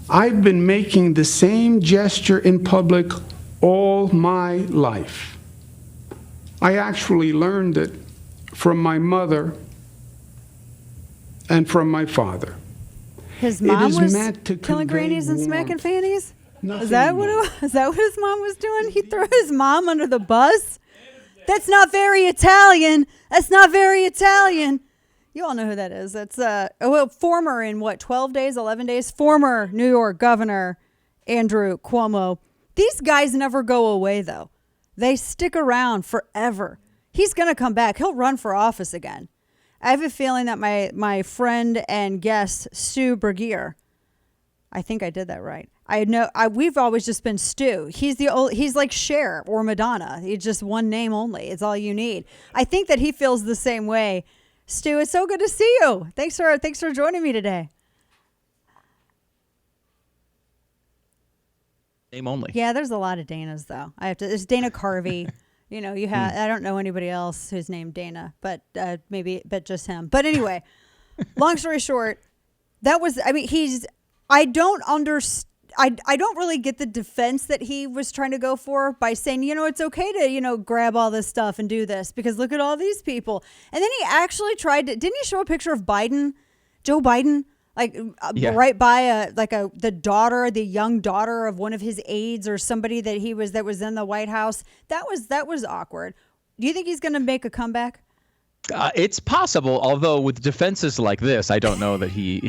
I've been making the same gesture in public all my life. I actually learned it from my mother and from my father. His mom was meant to killing grannies and smacking fannies? Is that what his mom was doing? He threw his mom under the bus? That's not very Italian. That's not very Italian. You all know who that is. That's former in 12 days, 11 days, former New York Governor Andrew Cuomo. These guys never go away, though. They stick around forever. He's going to come back. He'll run for office again. I have a feeling that my friend and guest, Stu Burguiere, I think I did that right. We've always just been Stu. He's like Cher or Madonna. He's just one name only. It's all you need. I think that he feels the same way. Stu, it's so good to see you. Thanks for joining me today. Name only. Yeah, there's a lot of Danas though. There's Dana Carvey. I don't know anybody else who's named Dana, but just him. But anyway, long story short, I don't really get the defense that he was trying to go for by saying, it's okay to, grab all this stuff and do this because look at all these people. And then he actually didn't he show a picture of Joe Biden, right by the young daughter of one of his aides or somebody that was in the White House. That was awkward. Do you think he's going to make a comeback? It's possible, although with defenses like this, I don't know that he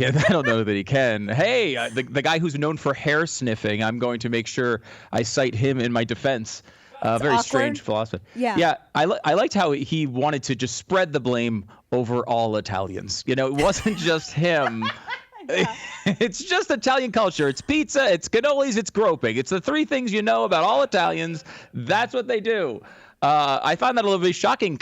can. Hey, the guy who's known for hair sniffing, I'm going to make sure I cite him in my defense. Very awkward. Strange philosophy. Yeah. I liked how he wanted to just spread the blame over all Italians. It wasn't just him. It's just Italian culture. It's pizza, it's cannolis, it's groping. It's the three things you know about all Italians. That's what they do. I found that a little bit shocking.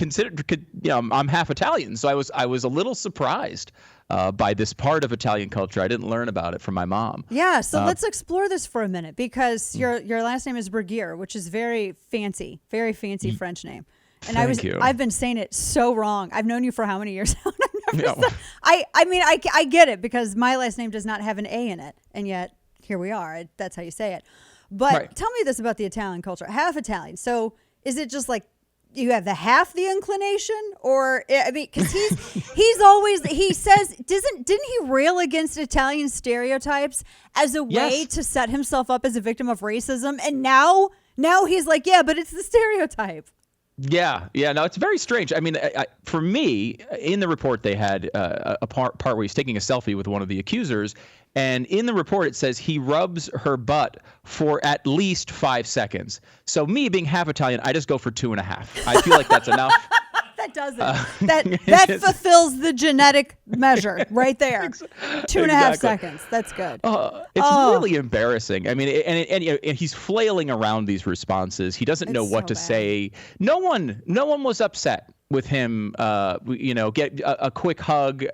I'm half Italian, so I was a little surprised by this part of Italian culture. I didn't learn about it from my mom. Yeah, so let's explore this for a minute because your last name is Burguiere, which is very fancy French name. And I've been saying it so wrong. I've known you for how many years now? I get it because my last name does not have an A in it, and yet here we are. That's how you say it. But right. Tell me this about the Italian culture. Half Italian, so. Is it just like you have half the inclination, or because he says didn't he rail against Italian stereotypes as a way to set himself up as a victim of racism, and now he's like, yeah, but it's the stereotype. Yeah, no, it's very strange. I mean, for me, in the report they had a part where he's taking a selfie with one of the accusers, and in the report it says he rubs her butt for at least 5 seconds. So me being half Italian, I just go for 2.5. I feel like that's enough. That does it. That fulfills the genetic measure right there. 2.5 seconds. That's good. It's really embarrassing. I mean, and he's flailing around these responses. He doesn't know what to say. No one was upset with him. Get a quick hug.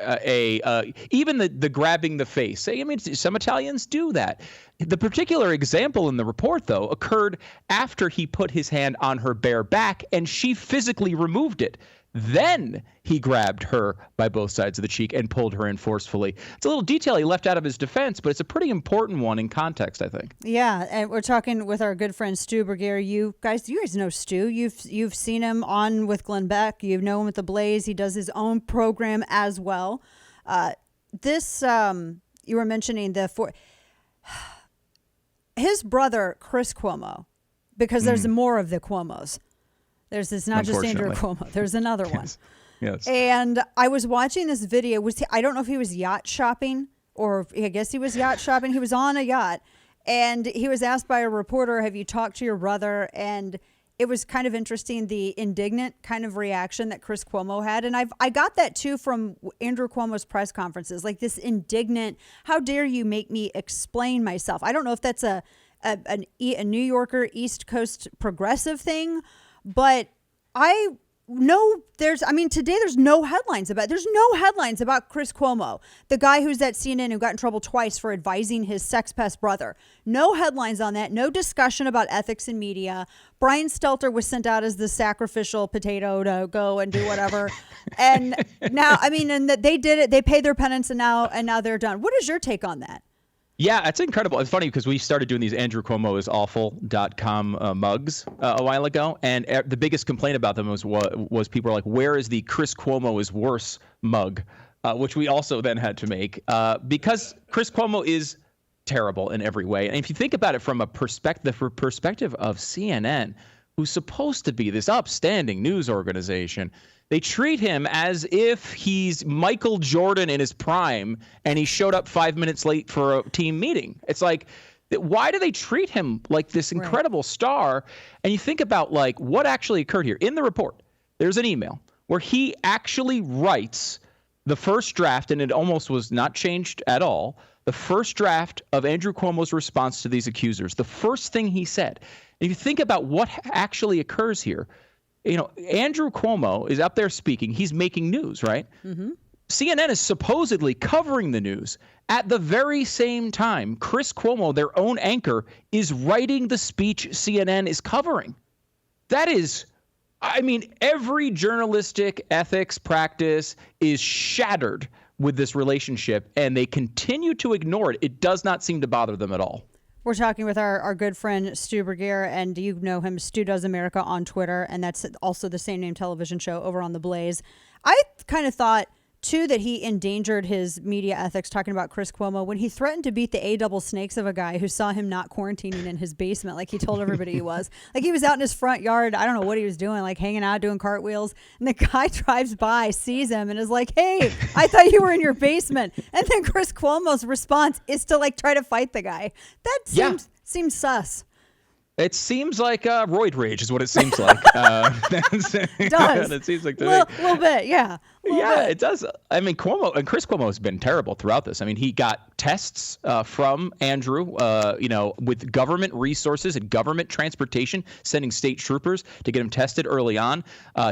Even the grabbing the face. I mean, some Italians do that. The particular example in the report, though, occurred after he put his hand on her bare back and she physically removed it. Then he grabbed her by both sides of the cheek and pulled her in forcefully. It's a little detail he left out of his defense, but it's a pretty important one in context, I think. Yeah, and we're talking with our good friend Stu Burguiere. You guys know Stu. You've seen him on with Glenn Beck. You know him at The Blaze. He does his own program as well. You were mentioning his brother Chris Cuomo, because there's more of the Cuomo's. It's not just Andrew Cuomo. There's another one. Yes. And I was watching this video. I don't know if he was yacht shopping, or I guess he was yacht shopping. He was on a yacht, and he was asked by a reporter, have you talked to your brother? And it was kind of interesting, the indignant kind of reaction that Chris Cuomo had. And I got that too from Andrew Cuomo's press conferences, like this indignant, how dare you make me explain myself? I don't know if that's a New Yorker East Coast progressive thing, but I know today there's no headlines about Chris Cuomo, the guy who's at CNN who got in trouble twice for advising his sex pest brother. No headlines on that. No discussion about ethics in media. Brian Stelter was sent out as the sacrificial potato to go and do whatever. And now, and they did it. They paid their penance, and now they're done. What is your take on that? Yeah, it's incredible. It's funny because we started doing these AndrewCuomoIsAwful.com mugs a while ago, and the biggest complaint about them was people were like, "Where is the Chris Cuomo is worse mug?" Which we also then had to make because Chris Cuomo is terrible in every way. And if you think about it from a perspective of CNN, who's supposed to be this upstanding news organization, they treat him as if he's Michael Jordan in his prime and he showed up 5 minutes late for a team meeting. It's like, why do they treat him like this incredible star? And you think about like what actually occurred here. In the report, there's an email where he actually writes the first draft, and it almost was not changed at all, the first draft of Andrew Cuomo's response to these accusers. The first thing he said, if you think about what actually occurs here, Andrew Cuomo is up there speaking. He's making news, right? Mm-hmm. CNN is supposedly covering the news. At the very same time, Chris Cuomo, their own anchor, is writing the speech CNN is covering. That is, every journalistic ethics practice is shattered with this relationship, and they continue to ignore it. It does not seem to bother them at all. We're talking with our good friend Stu Burguiere, and you know him, Stu Does America on Twitter, and that's also the same name television show over on The Blaze. I kind of thought, too, that he endangered his media ethics talking about Chris Cuomo when he threatened to beat the A-double snakes of a guy who saw him not quarantining in his basement like he told everybody he was. Like he was out in his front yard. I don't know what he was doing, like hanging out, doing cartwheels. And the guy drives by, sees him, and is like, "Hey, I thought you were in your basement." And then Chris Cuomo's response is to like try to fight the guy. That seems sus. It seems like roid rage is what it seems like. It does. It seems like to me. A little bit, yeah. It does. Cuomo and Chris Cuomo has been terrible throughout this. He got tests from Andrew, with government resources and government transportation, sending state troopers to get him tested early on.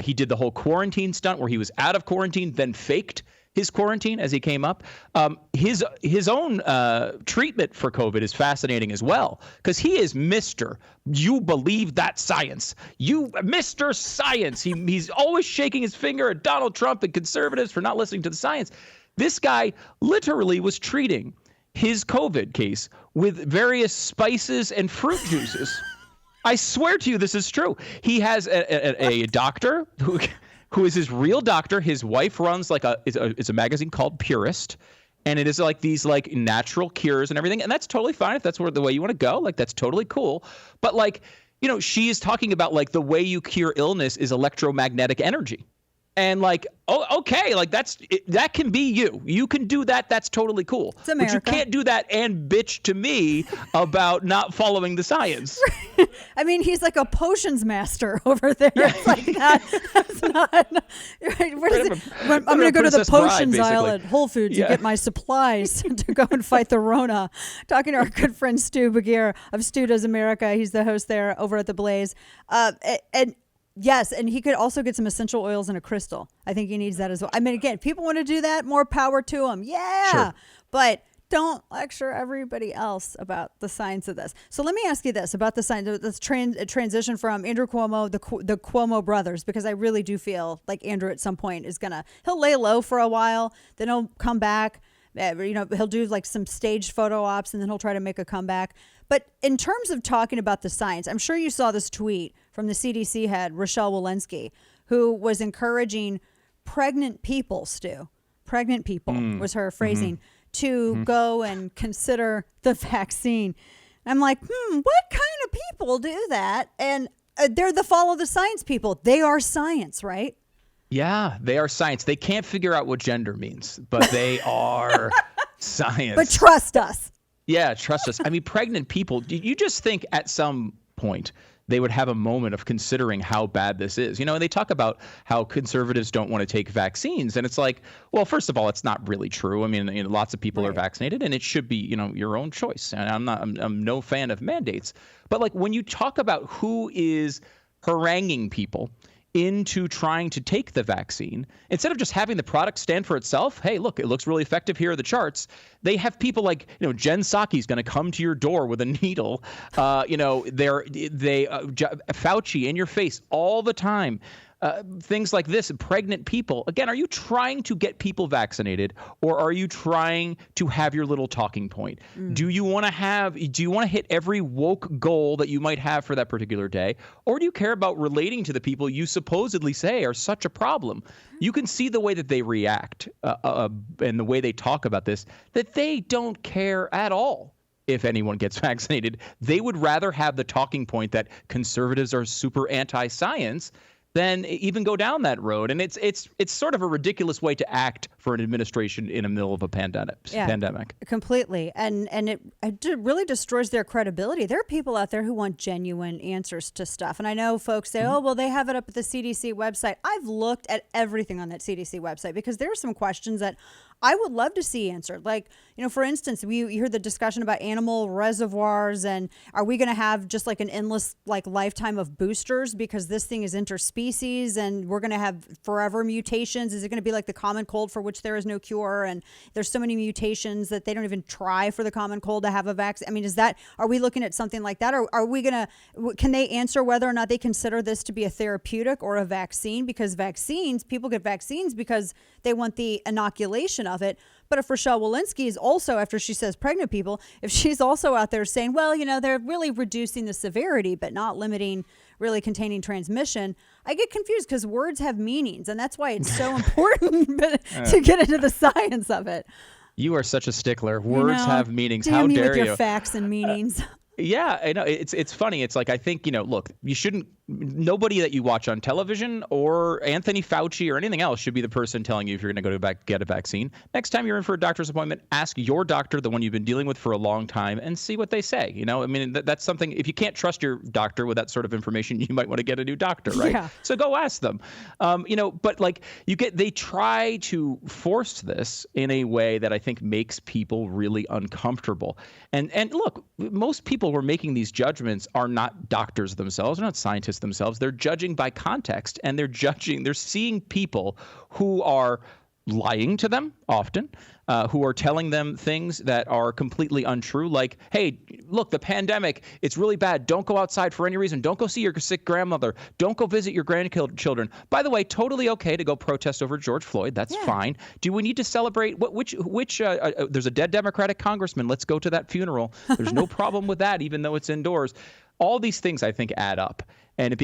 He did the whole quarantine stunt where he was out of quarantine, then faked his quarantine as he came up. His own treatment for COVID is fascinating as well, because he is Mr. You believe that science. You, Mr. Science. He's always shaking his finger at Donald Trump and conservatives for not listening to the science. This guy literally was treating his COVID case with various spices and fruit juices. I swear to you, this is true. He has a doctor who is his real doctor. His wife runs it's a magazine called Purist, and it is like these like natural cures and everything. And that's totally fine if that's the way you want to go. Like that's totally cool. But she is talking about like the way you cure illness is electromagnetic energy. And like, okay, like that can be you. You can do that. That's totally cool. It's America. But you can't do that and bitch to me about not following the science. He's like a potions master over there. Yeah. It's like that's not. Right, what is it? I'm going to go to the potions aisle at Whole Foods and get my supplies to go and fight the Rona. Talking to our good friend Stu Burguiere of Stu Does America. He's the host there over at The Blaze. Yes, and he could also get some essential oils and a crystal. I think he needs that as well. Again, if people want to do that, more power to them. Yeah, sure. But don't lecture everybody else about the science of this. So let me ask you this about the science, this transition from Andrew Cuomo, the Cuomo brothers, because I really do feel like Andrew at some point he'll lay low for a while, then he'll come back. He'll do like some staged photo ops, and then he'll try to make a comeback. But in terms of talking about the science, I'm sure you saw this tweet from the CDC head, Rochelle Walensky, who was encouraging pregnant people, was her phrasing, to go and consider the vaccine. I'm like, what kind of people do that? And they're the follow the science people. They are science, right? Yeah, they are science. They can't figure out what gender means, but they are science. But trust us. Yeah, trust us. Pregnant people, you just think at some point they would have a moment of considering how bad this is. And they talk about how conservatives don't want to take vaccines. And it's like, well, first of all, it's not really true. Lots of people are vaccinated, and it should be, your own choice. And I'm no fan of mandates. But like when you talk about who is haranguing people into trying to take the vaccine, instead of just having the product stand for itself, hey, look, it looks really effective. Here are the charts. They have people like, Jen Psaki's going to come to your door with a needle. Fauci in your face all the time. things like this, pregnant people. Again, are you trying to get people vaccinated, or are you trying to have your little talking point? Do you want to hit every woke goal that you might have for that particular day, or do you care about relating to the people you supposedly say are such a problem? You can see the way that they react and the way they talk about this, that they don't care at all if anyone gets vaccinated. They would rather have the talking point that conservatives are super anti-science than even go down that road. And it's sort of a ridiculous way to act for an administration in the middle of a pandemic. Completely. And it really destroys their credibility. There are people out there who want genuine answers to stuff. And I know folks say, oh, well, they have it up at the CDC website. I've looked at everything on that CDC website because there are some questions that I would love to see answered. Like, for instance, you heard the discussion about animal reservoirs, and are we going to have just like an endless lifetime of boosters because this thing is interspecies and we're going to have forever mutations? Is it going to be like the common cold for which there is no cure, and there's so many mutations that they don't even try for the common cold to have a vaccine? I mean, are we looking at something like that, or are we can they answer whether or not they consider this to be a therapeutic or a vaccine? Because people get vaccines because they want the inoculation of it. But if Rochelle Walensky is also, after she says pregnant people, if she's also out there saying, well, they're really reducing the severity but not limiting, really containing transmission, I get confused because words have meanings, and that's why it's so important to get into the science of it. You are such a stickler. Words have meanings. Damn How you dare with you? your facts and meanings. Yeah, I know. It's funny. It's like, I think, look, you shouldn't, nobody that you watch on television or Anthony Fauci or anything else should be the person telling you if you're going to go to get a vaccine. Next time you're in for a doctor's appointment, ask your doctor, the one you've been dealing with for a long time, and see what they say. I mean, that's something, if you can't trust your doctor with that sort of information, you might want to get a new doctor, right? Yeah. So go ask them. But they try to force this in a way that I think makes people really uncomfortable. And look, most people who are making these judgments are not doctors themselves, they're not scientists themselves. They're judging by context, and they're seeing people who are lying to them often, who are telling them things that are completely untrue, like, hey, look, the pandemic, it's really bad. Don't go outside for any reason. Don't go see your sick grandmother. Don't go visit your grandchildren. By the way, totally okay to go protest over George Floyd. That's fine. Do we need to celebrate? Which there's a dead Democratic congressman. Let's go to that funeral. There's no problem with that, even though it's indoors. All these things, I think, add up. And it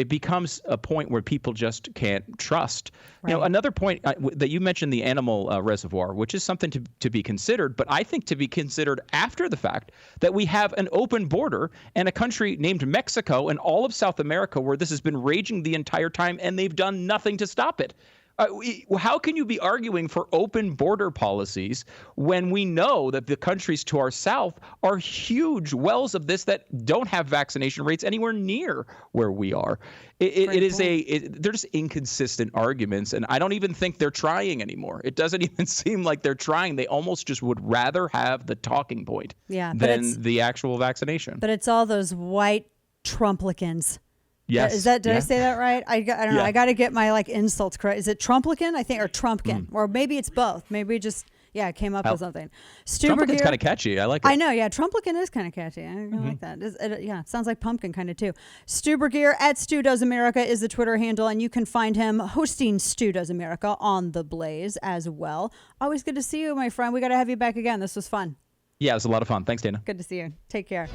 becomes a point where people just can't trust. Right. Another point that you mentioned, the animal reservoir, which is something to be considered, but I think to be considered after the fact that we have an open border and a country named Mexico and all of South America where this has been raging the entire time, and they've done nothing to stop it. How can you be arguing for open border policies when we know that the countries to our south are huge wells of this that don't have vaccination rates anywhere near where we are? They're just inconsistent arguments, and I don't even think they're trying anymore. It doesn't even seem like they're trying. They almost just would rather have the talking point than the actual vaccination. But it's all those white Trumplicans. Yes. Did I say that right? I don't know. I got to get my insults correct. Is it Trumplican? I think, or Trumpkin, or maybe it's both. Maybe just it came up with something. Stu Burguiere, Trumplican's kind of catchy. I like it. I know. Yeah, Trumplican is kind of catchy. I like that. It sounds like pumpkin kind of too. Stu Burguiere at Stu Does America is the Twitter handle, and you can find him hosting Stu Does America on The Blaze as well. Always good to see you, my friend. We got to have you back again. This was fun. Yeah, it was a lot of fun. Thanks, Dana. Good to see you. Take care.